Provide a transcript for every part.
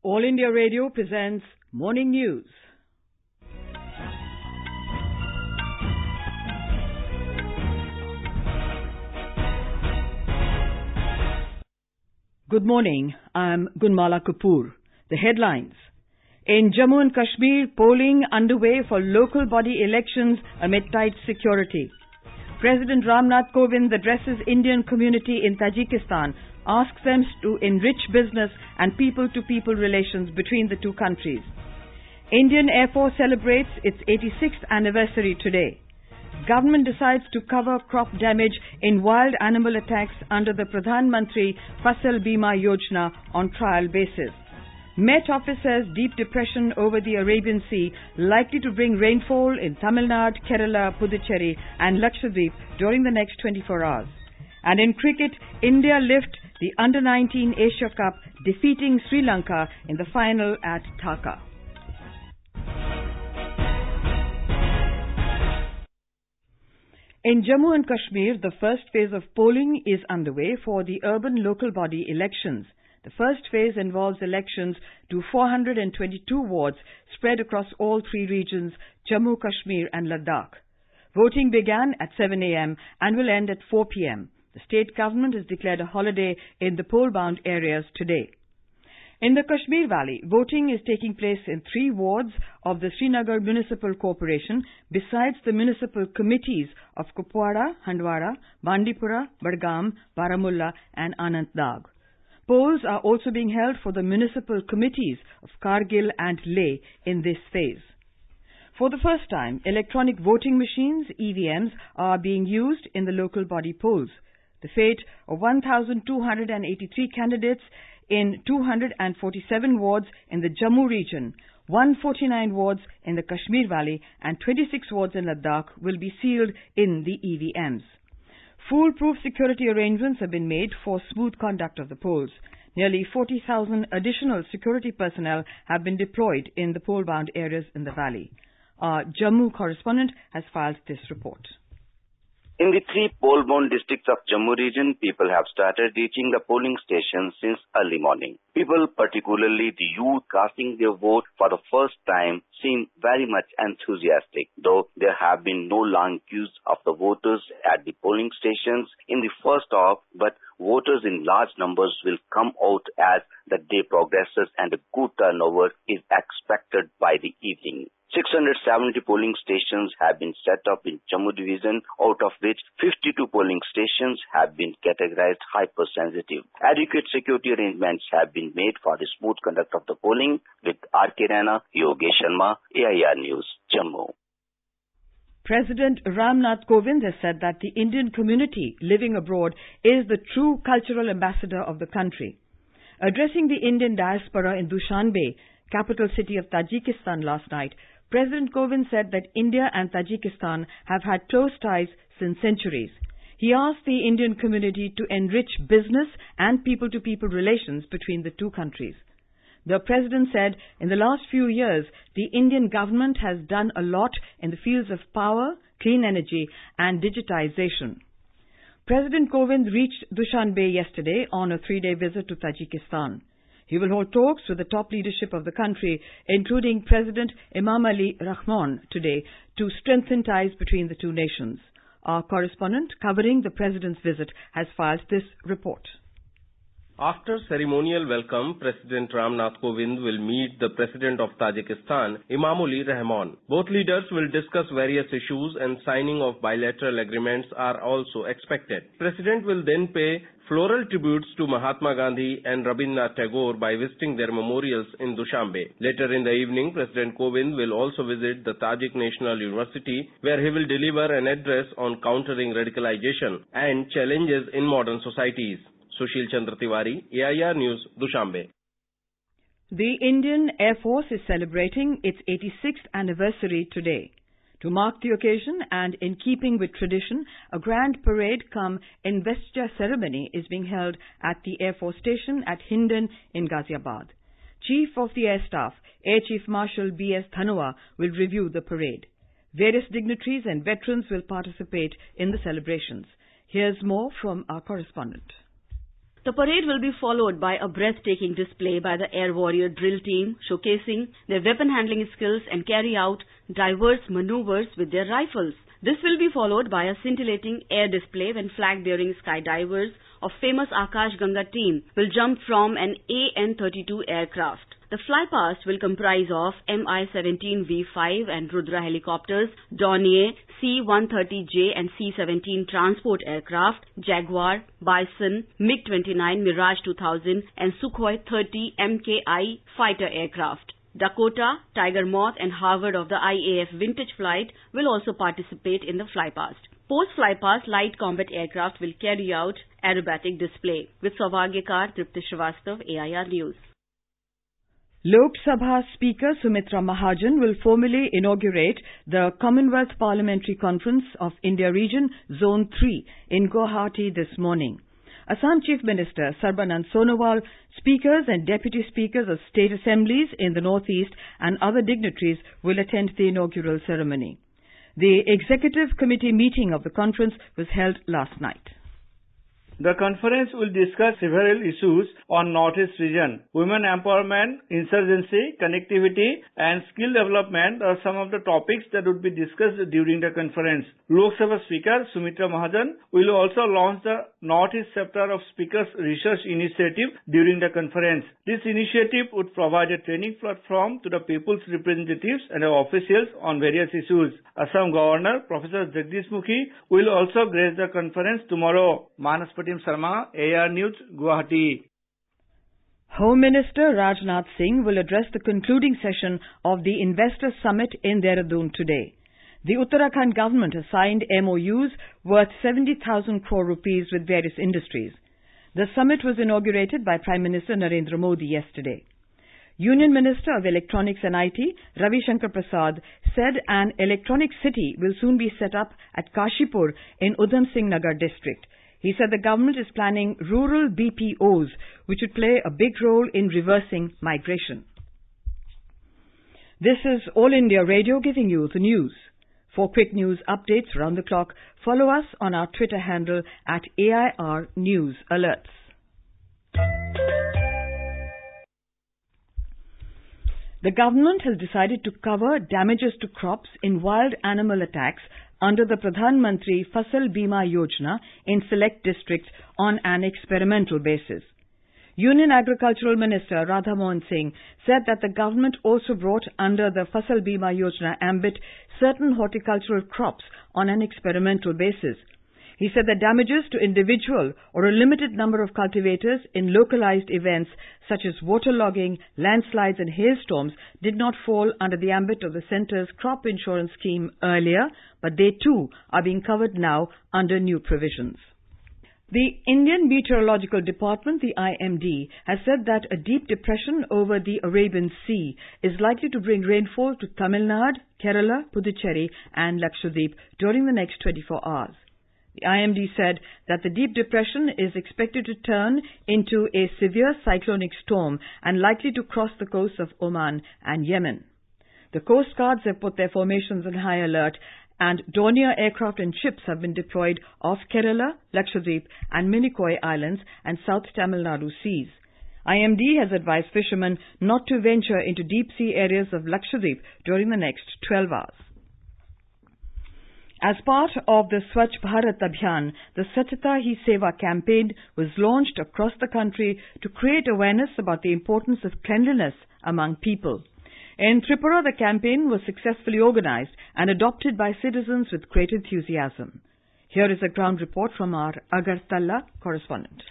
All India Radio presents Morning News. Good morning. I'm Gunmala Kapoor. The headlines. In Jammu and Kashmir, polling underway for local body elections amid tight security. President Ramnath Kovind addresses Indian community in Tajikistan, asks them to enrich business and people-to-people relations between the two countries. Indian Air Force celebrates its 86th anniversary today. Government decides to cover crop damage in wild animal attacks under the Pradhan Mantri Fasal Bima Yojana on trial basis. Met Office says deep depression over the Arabian Sea likely to bring rainfall in Tamil Nadu, Kerala, Puducherry and Lakshadweep during the next 24 hours. And in cricket, India lift the Under-19 Asia Cup, defeating Sri Lanka in the final at Dhaka. In Jammu and Kashmir, the first phase of polling is underway for the urban local body elections. The first phase involves elections to 422 wards spread across all three regions, Jammu, Kashmir and Ladakh. Voting began at 7 a.m. and will end at 4 p.m. The state government has declared a holiday in the poll-bound areas today. In the Kashmir Valley, voting is taking place in 3 wards of the Srinagar Municipal Corporation besides the municipal committees of Kupwara, Handwara, Bandipora, Badgam, Baramulla and Anantnag. Polls are also being held for the municipal committees of Kargil and Leh in this phase. For the first time, electronic voting machines, EVMs, are being used in the local body polls. The fate of 1,283 candidates in 247 wards in the Jammu region, 149 wards in the Kashmir Valley and 26 wards in Ladakh will be sealed in the EVMs. Foolproof security arrangements have been made for smooth conduct of the polls. Nearly 40,000 additional security personnel have been deployed in the poll-bound areas in the valley. Our Jammu correspondent has filed this report. In the 3 poll-bound districts of Jammu region, people have started reaching the polling stations since early morning. People, particularly the youth casting their vote for the first time, seem very much enthusiastic, though there have been no long queues of the voters at the polling stations in the first half, but voters in large numbers will come out as the day progresses and a good turnover is expected by the evening. 670 polling stations have been set up in Jammu division, out of which 52 polling stations have been categorized hypersensitive. Adequate security arrangements have been made for the smooth conduct of the polling. With R.K. Rana, Yogesh Sharma, AIR News, Jammu. President Ramnath Kovind has said that the Indian community living abroad is the true cultural ambassador of the country. Addressing the Indian diaspora in Dushanbe, capital city of Tajikistan last night, President Kovind said that India and Tajikistan have had close ties since centuries. He asked the Indian community to enrich business and people-to-people relations between the two countries. The President said in the last few years, the Indian government has done a lot in the fields of power, clean energy and digitization. President Kovind reached Dushanbe yesterday on a 3-day visit to Tajikistan. He will hold talks with the top leadership of the country, including President Emomali Rahmon today, to strengthen ties between the two nations. Our correspondent covering the President's visit has filed this report. After ceremonial welcome, President Ramnath Kovind will meet the President of Tajikistan, Emomali Rahmon. Both leaders will discuss various issues and signing of bilateral agreements are also expected. President will then pay floral tributes to Mahatma Gandhi and Rabindranath Tagore by visiting their memorials in Dushanbe. Later in the evening, President Kovind will also visit the Tajik National University, where he will deliver an address on countering radicalization and challenges in modern societies. Sushil Chandra Tiwari, AIR News, Dushanbe. The Indian Air Force is celebrating its 86th anniversary today. To mark the occasion and in keeping with tradition, a grand parade cum investiture ceremony is being held at the Air Force Station at Hindon in Ghaziabad. Chief of the Air Staff, Air Chief Marshal B.S. Dhanua, will review the parade. Various dignitaries and veterans will participate in the celebrations. Here's more from our correspondent. The parade will be followed by a breathtaking display by the Air Warrior drill team, showcasing their weapon handling skills and carry out diverse maneuvers with their rifles. This will be followed by a scintillating air display when flag-bearing skydivers of famous Akash Ganga team will jump from an AN-32 aircraft. The flypast will comprise of Mi-17V5 and Rudra helicopters, Dornier, C-130J and C-17 transport aircraft, Jaguar, Bison, MiG-29, Mirage 2000 and Sukhoi 30 MKI fighter aircraft. Dakota, Tiger Moth and Harvard of the IAF Vintage Flight will also participate in the flypast. Post-flypast, light combat aircraft will carry out aerobatic display. With Sauvagyakar, Tripti Srivastav, AIR News. Lok Sabha Speaker Sumitra Mahajan will formally inaugurate the Commonwealth Parliamentary Conference of India Region Zone 3 in Guwahati this morning. Assam Chief Minister Sarbanand Sonowal, speakers and deputy speakers of state assemblies in the northeast and other dignitaries will attend the inaugural ceremony. The executive committee meeting of the conference was held last night. The conference will discuss several issues on Northeast region. Women empowerment, insurgency, connectivity and skill development are some of the topics that would be discussed during the conference. Lok Sabha Speaker Sumitra Mahajan will also launch the Northeast chapter of Speakers Research Initiative during the conference. This initiative would provide a training platform to the people's representatives and officials on various issues. Assam Governor Professor Jagdish Mukhi will also grace the conference tomorrow. Manas Patim Sharma, AIR News, Guwahati. Home Minister Rajnath Singh will address the concluding session of the Investor Summit in Dehradun today. The Uttarakhand government has signed MOUs worth 70,000 crore rupees with various industries. The summit was inaugurated by Prime Minister Narendra Modi yesterday. Union Minister of Electronics and IT, Ravi Shankar Prasad, said an electronic city will soon be set up at Kashipur in Udham Singh Nagar district. He said the government is planning rural BPOs, which would play a big role in reversing migration. This is All India Radio giving you the news. For quick news updates around the clock, follow us on our Twitter handle at AIR News Alerts. The government has decided to cover damages to crops in wild animal attacks under the Pradhan Mantri Fasal Bima Yojana in select districts on an experimental basis. Union Agricultural Minister Radha Mohan Singh said that the government also brought under the Fasal Bima Yojana ambit certain horticultural crops on an experimental basis. He said that damages to individual or a limited number of cultivators in localized events such as waterlogging, landslides and hailstorms did not fall under the ambit of the centre's crop insurance scheme earlier, but they too are being covered now under new provisions. The Indian Meteorological Department, the IMD, has said that a deep depression over the Arabian Sea is likely to bring rainfall to Tamil Nadu, Kerala, Puducherry and Lakshadweep during the next 24 hours. The IMD said that the deep depression is expected to turn into a severe cyclonic storm and likely to cross the coasts of Oman and Yemen. The Coast Guards have put their formations on high alert and Dornier aircraft and ships have been deployed off Kerala, Lakshadweep and Minicoy Islands and South Tamil Nadu seas. IMD has advised fishermen not to venture into deep sea areas of Lakshadweep during the next 12 hours. As part of the Swachh Bharat Abhiyan, the Swachhata Hi Seva campaign was launched across the country to create awareness about the importance of cleanliness among people. In Tripura, the campaign was successfully organized and adopted by citizens with great enthusiasm. Here is a ground report from our Agartala correspondent.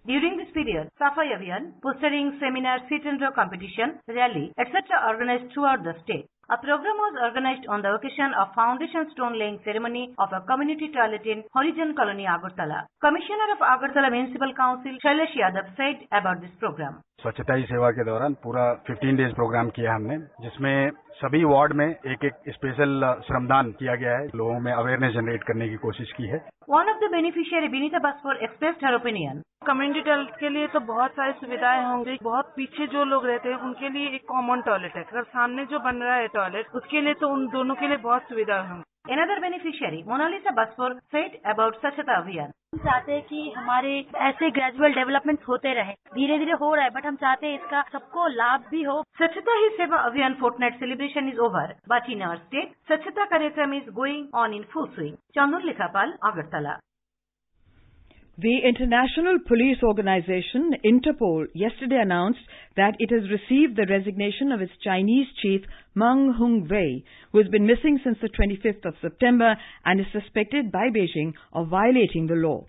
During this period, Safai Abhiyan, postering, seminar, sit and draw competition, rally, etc. organized throughout the state. A program was organized on the occasion of foundation stone laying ceremony of a community toilet in Horijan Colony, Agartala. Commissioner of Agartala Municipal Council, Shailesh Yadav, said about this program. स्वच्छता ही सेवा के दौरान पूरा 15 days programme किया हमने, जिसमें सभी ward में एक स्पेशल श्रमदान किया गया है, लोगों में अवेयरनेस जनरेट करने की कोशिश की है. One of the beneficiary, Binita Basfor, expressed her opinion. Community toilet के लिए तो बहुत सारी सुविधाएं होंगी. बहुत पीछे जो लोग रहते हैं उनके लिए एक कॉमन टॉयलेट है. अगर सामने जो बन रहा है टॉयलेट, उसके लिए तो उन दोनों के लिए बहुत सुविधा होंगी. Another beneficiary, Monalisa Baspor, said about Swachhata Abhiyan. हम चाहते हैं कि हमारे ऐसे ग्रेजुअल डेवलपमेंट होते रहे. धीरे-धीरे हो रहा है, बट हम चाहते हैं इसका सबको लाभ भी हो. Swachhata Hi Seva Abhiyan fortnight celebration is over, but in our state, Swachhata Karyakram is going on in full swing. Chandur Lekhapal, Agartala. The International Police Organization, Interpol, yesterday announced that it has received the resignation of its Chinese chief, Meng Hongwei, who has been missing since the 25th of September and is suspected by Beijing of violating the law.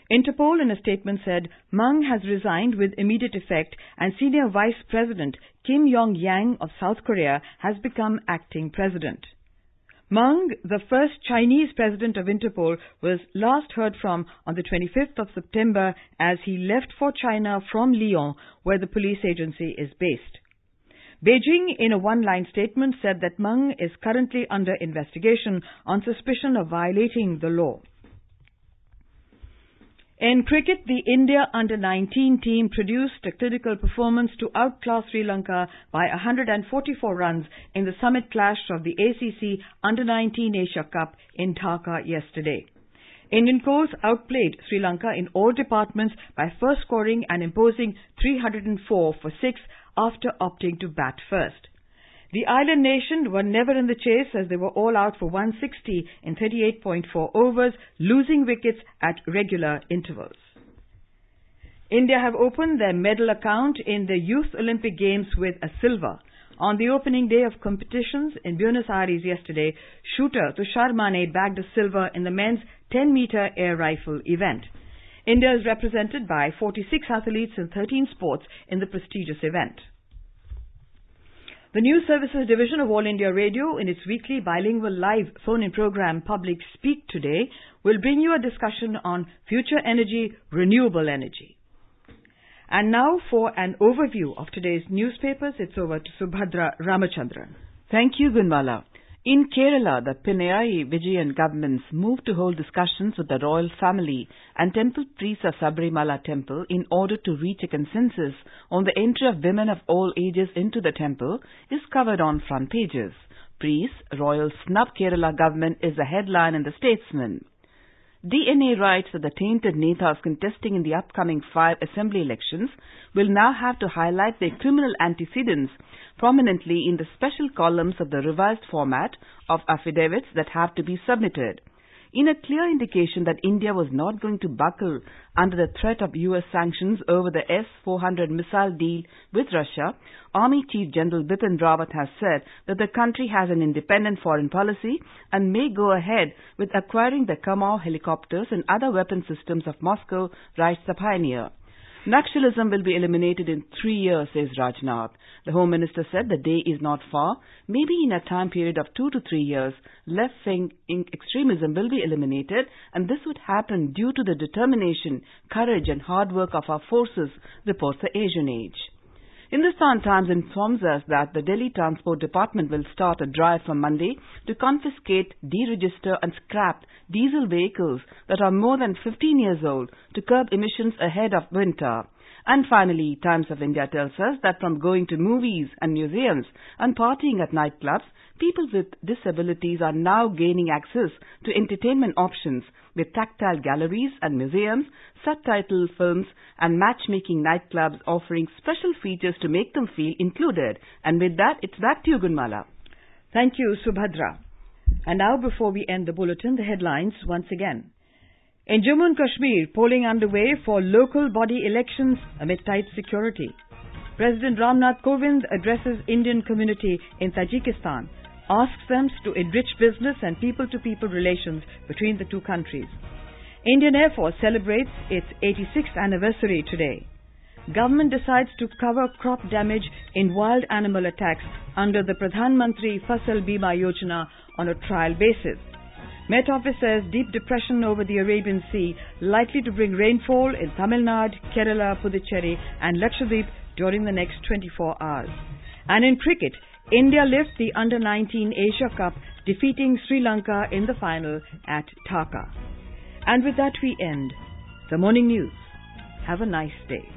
Interpol in a statement said Meng has resigned with immediate effect and Senior Vice President Kim Yong-yang of South Korea has become acting president. Meng, the first Chinese president of Interpol, was last heard from on the 25th of September as he left for China from Lyon, where the police agency is based. Beijing, in a one-line statement, said that Meng is currently under investigation on suspicion of violating the law. In cricket, the India under-19 team produced a clinical performance to outclass Sri Lanka by 144 runs in the summit clash of the ACC Under-19 Asia Cup in Dhaka yesterday. Indian coach outplayed Sri Lanka in all departments by first scoring and imposing 304 for 6 after opting to bat first. The island nation were never in the chase as they were all out for 160 in 38.4 overs, losing wickets at regular intervals. India have opened their medal account in the Youth Olympic Games with a silver. On the opening day of competitions in Buenos Aires yesterday, shooter Tushar Mane bagged a silver in the men's 10-meter air rifle event. India is represented by 46 athletes in 13 sports in the prestigious event. The News Services Division of All India Radio, in its weekly bilingual live phone-in program Public Speak Today, will bring you a discussion on future energy, renewable energy. And now for an overview of today's newspapers, it's over to Subhadra Ramachandran. Thank you, Gunmala. In Kerala, the Pinarayi Vijayan governments moved to hold discussions with the royal family and temple priests of Sabarimala temple in order to reach a consensus on the entry of women of all ages into the temple is covered on front pages. Priests, royal snub Kerala government is the headline in the Statesman. DNA writes that the tainted netas contesting in the upcoming 5 assembly elections will now have to highlight their criminal antecedents prominently in the special columns of the revised format of affidavits that have to be submitted. In a clear indication that India was not going to buckle under the threat of US sanctions over the S-400 missile deal with Russia, Army Chief General Bipin Rawat has said that the country has an independent foreign policy and may go ahead with acquiring the Kamau helicopters and other weapon systems of Moscow, writes the Pioneer. Naxalism will be eliminated in 3 years, says Rajnath. The Home Minister said the day is not far. Maybe in a time period of 2 to 3 years, left-wing extremism will be eliminated, and this would happen due to the determination, courage and hard work of our forces, reports the Asian Age. Hindustan Times informs us that the Delhi Transport Department will start a drive from Monday to confiscate, deregister and scrap diesel vehicles that are more than 15 years old to curb emissions ahead of winter. And finally, Times of India tells us that from going to movies and museums and partying at nightclubs, people with disabilities are now gaining access to entertainment options with tactile galleries and museums, subtitle films and matchmaking nightclubs offering special features to make them feel included. And with that, it's back to you, Gunmala. Thank you, Subhadra. And now, before we end the bulletin, the headlines once again. In Jammu and Kashmir, polling underway for local body elections amid tight security. President Ramnath Kovind addresses Indian community in Tajikistan, asks them to enrich business and people-to-people relations between the two countries. Indian Air Force celebrates its 86th anniversary today. Government decides to cover crop damage in wild animal attacks under the Pradhan Mantri Fasal Bima Yojana on a trial basis. Met Office says deep depression over the Arabian Sea likely to bring rainfall in Tamil Nadu, Kerala, Puducherry and Lakshadweep during the next 24 hours. And in cricket, India lifts the Under-19 Asia Cup, defeating Sri Lanka in the final at Dhaka. And with that we end the morning news. Have a nice day.